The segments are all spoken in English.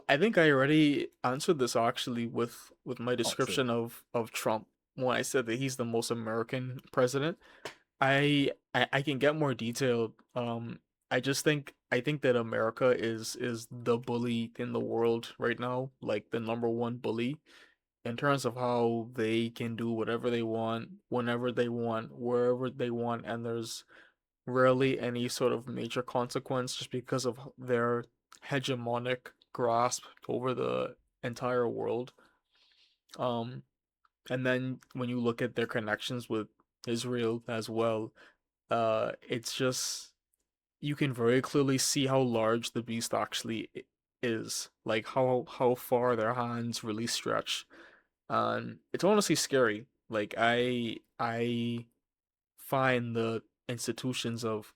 I think I already answered this actually with my Oh, shoot. description of Trump when I said that he's the most American president. I can get more detailed. I think that America is the bully in the world right now, like the number one bully in terms of how they can do whatever they want, whenever they want, wherever they want, and there's rarely any sort of major consequence just because of their hegemonic grasp over the entire world. Um, and then when you look at their connections with Israel as well, it's just you can very clearly see how large the beast actually is, like how far their hands really stretch, and it's honestly scary. Like I find the institutions of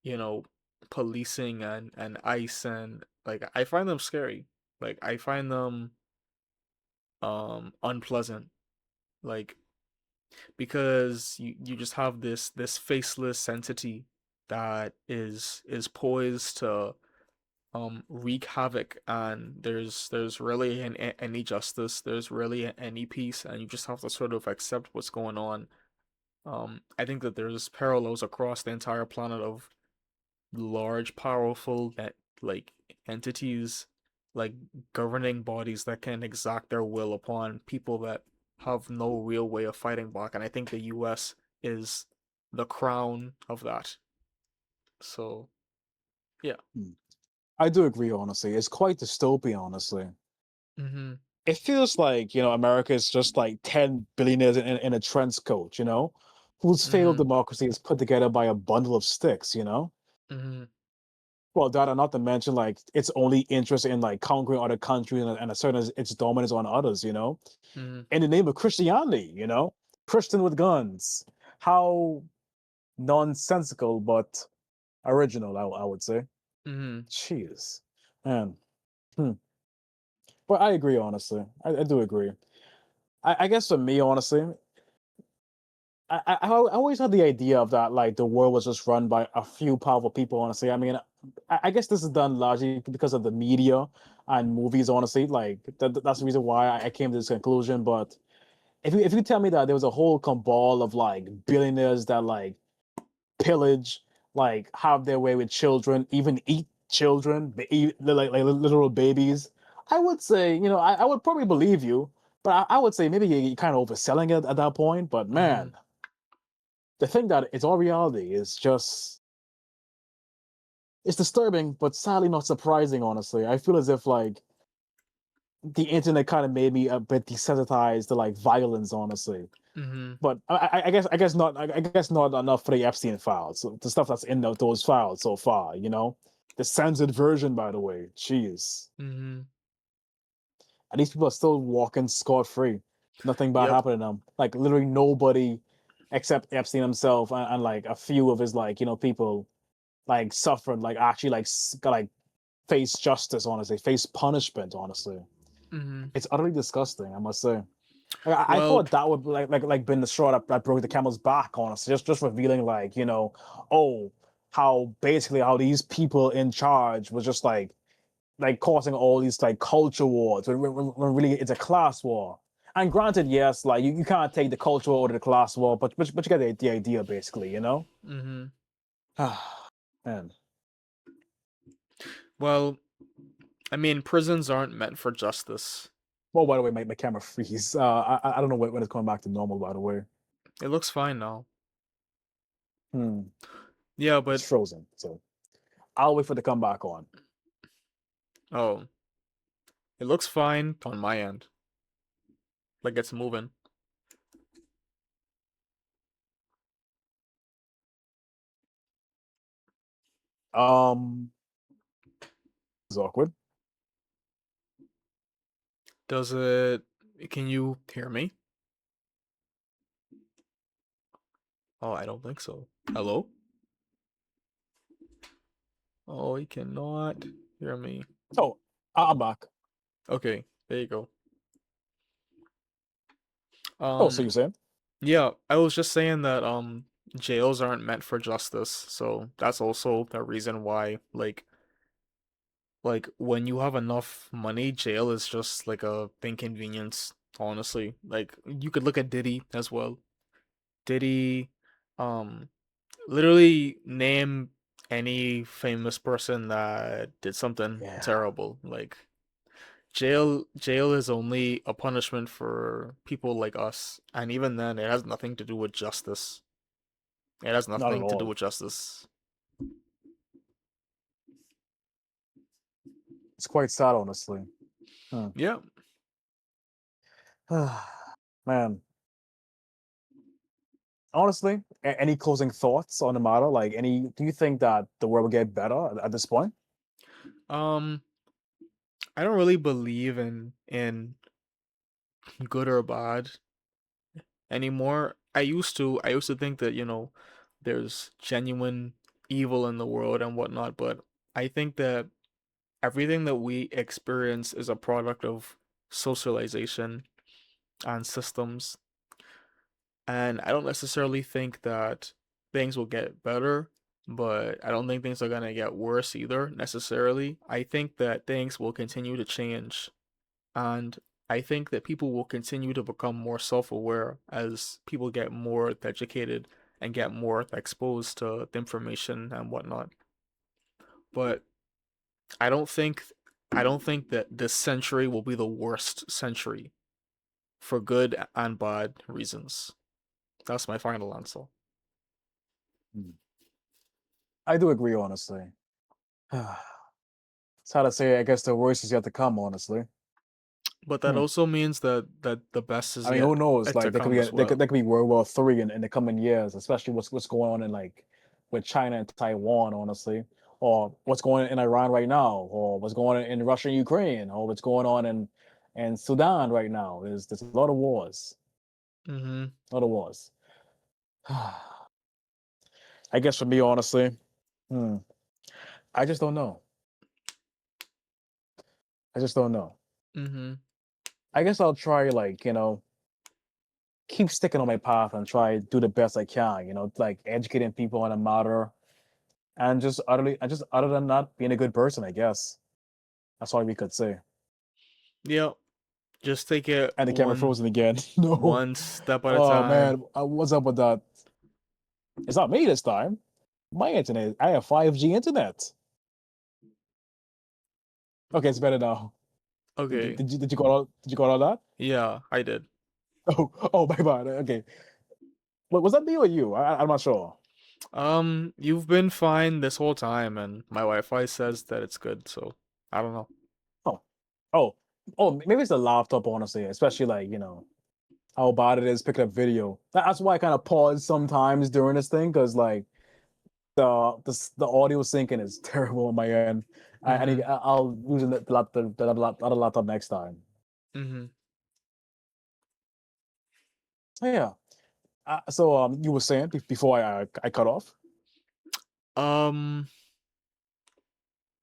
you know, policing and ICE and like I find them scary. Like I find them unpleasant. Like because you just have this faceless entity that is poised to wreak havoc, and there's really any justice, there's really any peace, and you just have to sort of accept what's going on. I think that there's parallels across the entire planet of large, powerful like entities, like governing bodies that can exact their will upon people that have no real way of fighting back. And I think the US is the crown of that. So yeah. Hmm. I do agree, honestly. It's quite dystopian, honestly. Mm-hmm. It feels like, America is just like 10 billionaires in a trench coat, whose failed Mm-hmm. democracy is put together by a bundle of sticks. Mm-hmm. Well, that and not to mention like its only interest in like conquering other countries and asserting its dominance on others. Mm-hmm. In the name of Christianity. Christian with guns. How nonsensical but original, I would say. Mm-hmm. Jeez. Man. Hmm. But I agree, honestly. I do agree. I guess for me, honestly, I always had the idea of that, like the world was just run by a few powerful people. Honestly, I mean, I guess this is done largely because of the media and movies. Honestly, like that's the reason why I came to this conclusion. But if you tell me that there was a whole cabal of like billionaires that like pillage, like have their way with children, even eat children, like literal babies, I would say, I would probably believe you. But I would say maybe you're kind of overselling it at that point. But Mm-hmm. man, the thing that it's all reality is just it's disturbing, but sadly not surprising. Honestly, I feel as if like the internet kind of made me a bit desensitized to like violence. Honestly, Mm-hmm. but I guess not enough for the Epstein files, so the stuff that's in those files so far. The censored version, by the way. Jeez, Mm-hmm. and these people are still walking scot free. Nothing bad Yep. happened to them. Like literally nobody except Epstein himself and like a few of his like people like suffered like actually like got like face justice, honestly, face punishment, honestly. Mm-hmm. It's utterly disgusting, I must say. I Well, thought that would like been the straw that broke the camel's back, honestly. Just revealing like, oh, how basically how these people in charge was just like causing all these like culture wars when really it's a class war. And granted, yes, like you can't take the culture war to the class war, but you get the idea basically. mm-hmm. Man. Well, I mean, prisons aren't meant for justice. Well, by the way, my camera freeze. I don't know when it's coming back to normal. By the way, It looks fine now. hmm, Yeah, it's but frozen. So I'll wait for it to come back on. oh, it looks fine on my end. Like it's moving. Um, it's awkward. Does it? Can you hear me? Oh, I don't think so. Hello? Oh, he cannot hear me. Oh, I'm back. Okay, there you go. Oh, so you Um, saying? yeah, I was just saying that jails aren't meant for justice, so that's also the reason why like Like when you have enough money, jail is just like a inconvenience, honestly. Like you could look at Diddy as well. Diddy, um, literally name any famous person that did something Yeah, terrible. Like jail is only a punishment for people like us, and even then, it has nothing to do with justice. It has not at nothing to do all. with justice. It's quite sad, honestly. Hmm. Yeah. Man, honestly, any closing thoughts on the matter? Like, any? Do you think that the world will get better at this point? Um, I don't really believe in good or bad anymore. I used to think that, there's genuine evil in the world and whatnot, but I think that everything that we experience is a product of socialization and systems. And I don't necessarily think that things will get better, but I don't think things are gonna get worse either, necessarily. I think that things will continue to change. And I think that people will continue to become more self-aware as people get more educated and get more exposed to the information and whatnot. But I don't think I don't think that this century will be the worst century for good and bad reasons. That's my final answer. Hmm. I do agree, honestly. It's hard to say. I guess the worst is yet to come, honestly. But that Hmm. also means that the best I is mean, who yet knows? to Like, come as there well. could be World War III in the coming years, especially what's going on in like with China and Taiwan, honestly, or what's going on in Iran right now, or what's going on in Russia and Ukraine, or what's going on in Sudan right now. There's a lot of wars, Mm-hmm. a lot of wars. I guess for me, honestly, hmm, I just don't know. I just don't know. Mm-hmm. I guess I'll try, like, keep sticking on my path and try do the best I can. Like educating people on the matter, and just other than that, being a good person, I guess. That's all we could say. Yeah. Just take it And the camera frozen again. No. one step at a Oh time. man, what's up with that? It's not me this time. My internet. I have 5G internet. Okay, it's better now. Okay. Did you got all that? Yeah, I did. Oh my bad. Okay. Was that me or you? I'm not sure. You've been fine this whole time, and my Wi-Fi says that it's good, so I don't know. Oh. Oh. Oh, maybe it's the laptop, honestly, especially like, how bad it is picking up video. That's why I kind of pause sometimes during this thing, because like the audio syncing is terrible on my end. Mm-hmm. I'll use the other laptop next time. Mm-hmm. Oh, yeah. So you were saying before I cut off? Um,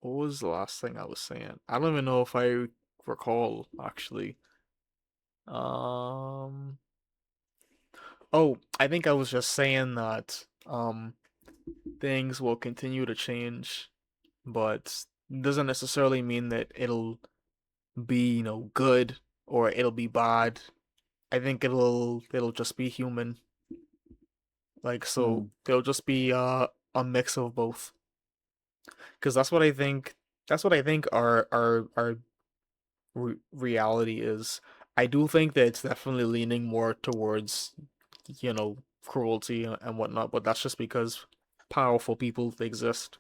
what was the last thing I was saying? I don't even know if I recall, actually. Um, oh, I think I was just saying that things will continue to change, but doesn't necessarily mean that it'll be, good or it'll be bad. I think it'll just be human. Like so Hmm. it'll just be a mix of both. Because that's what I think our reality is. I do think that it's definitely leaning more towards, cruelty and whatnot, but that's just because powerful people exist.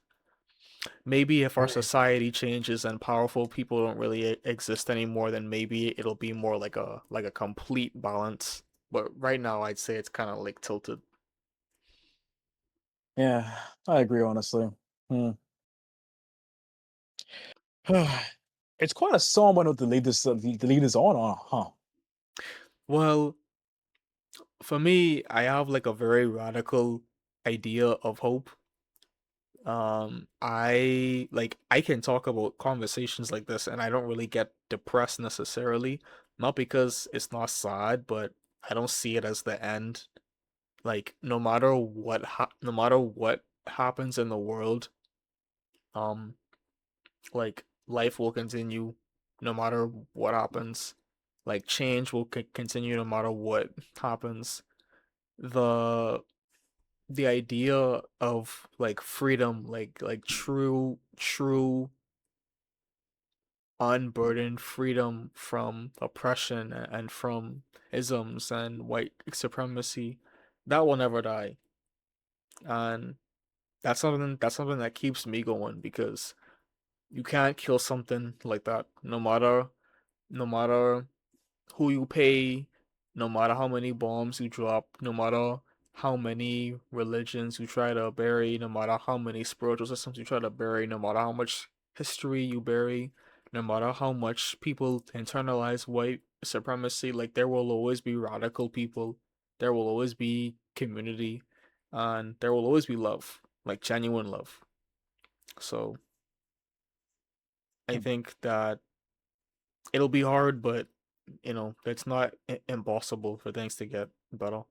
Maybe if our Right. society changes and powerful people don't really exist anymore, then maybe it'll be more like a complete balance. But right now, I'd say it's kind of like tilted. Yeah, I agree, honestly. Hmm. It's quite a somber note to lead this on, huh? Well, for me, I have like a very radical idea of hope. I can talk about conversations like this and I don't really get depressed necessarily. Not because it's not sad, but I don't see it as the end. Like no matter what happens in the world, um, like life will continue no matter what happens. Like change will continue no matter what happens. The the idea of like freedom, like true unburdened freedom from oppression and from isms and white supremacy, that will never die. And that's something that keeps me going because you can't kill something like that no matter who you pay, no matter how many bombs you drop, no matter how many religions you try to bury, no matter how many spiritual systems you try to bury, no matter how much history you bury, no matter how much people internalize white supremacy, like there will always be radical people, there will always be community, and there will always be love, like genuine love. So I Hmm, think that it'll be hard, but it's not impossible for things to get better.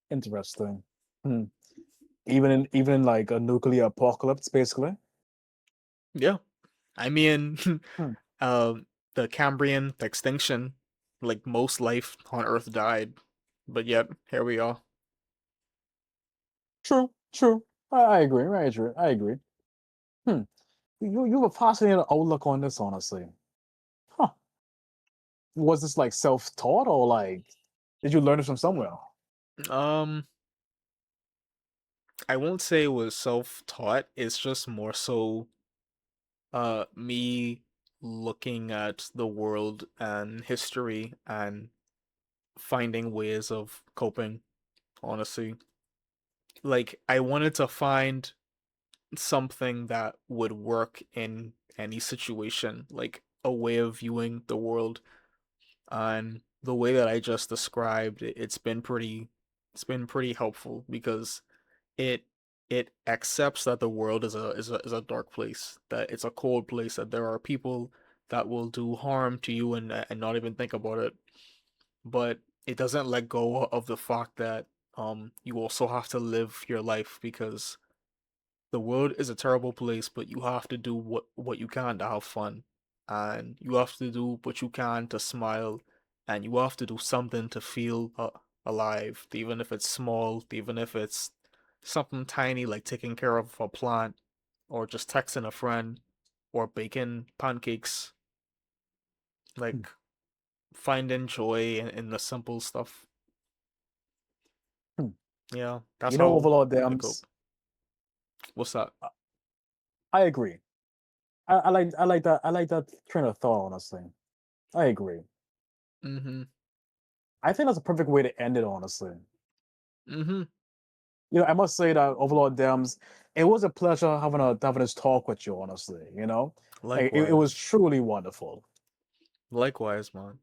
interesting. Hmm. Even in like a nuclear apocalypse, basically. Yeah, I mean, Hmm. um, the Cambrian extinction, like most life on Earth died, but yet here we are. True, true. I agree. I agree. Hmm. You have a fascinating outlook on this, honestly. Huh. Was this like self-taught or like did you learn it from somewhere? Um, I won't say it was self-taught. It's just more so, me looking at the world and history and finding ways of coping. Honestly, like I wanted to find something that would work in any situation, like a way of viewing the world. And the way that I just described, it's been pretty helpful because it it accepts that the world is a dark place, that it's a cold place, that there are people that will do harm to you and not even think about it. But it doesn't let go of the fact that you also have to live your life because the world is a terrible place, but you have to do what you can to have fun, and you have to do what you can to smile, and you have to do something to feel alive, even if it's small, even if it's something tiny like taking care of a plant, or just texting a friend, or baking pancakes, Hmm. like finding joy in the simple stuff. Hmm. Yeah, that's You know, how Overlord I Dams, cope. What's that? I agree. I like that train of thought, honestly. I agree. Mm-hmm. I think that's a perfect way to end it, honestly. Mm-hmm. I must say that Overlord Dams, it was a pleasure having this talk with you, honestly. It was Likewise. truly wonderful. Likewise, man.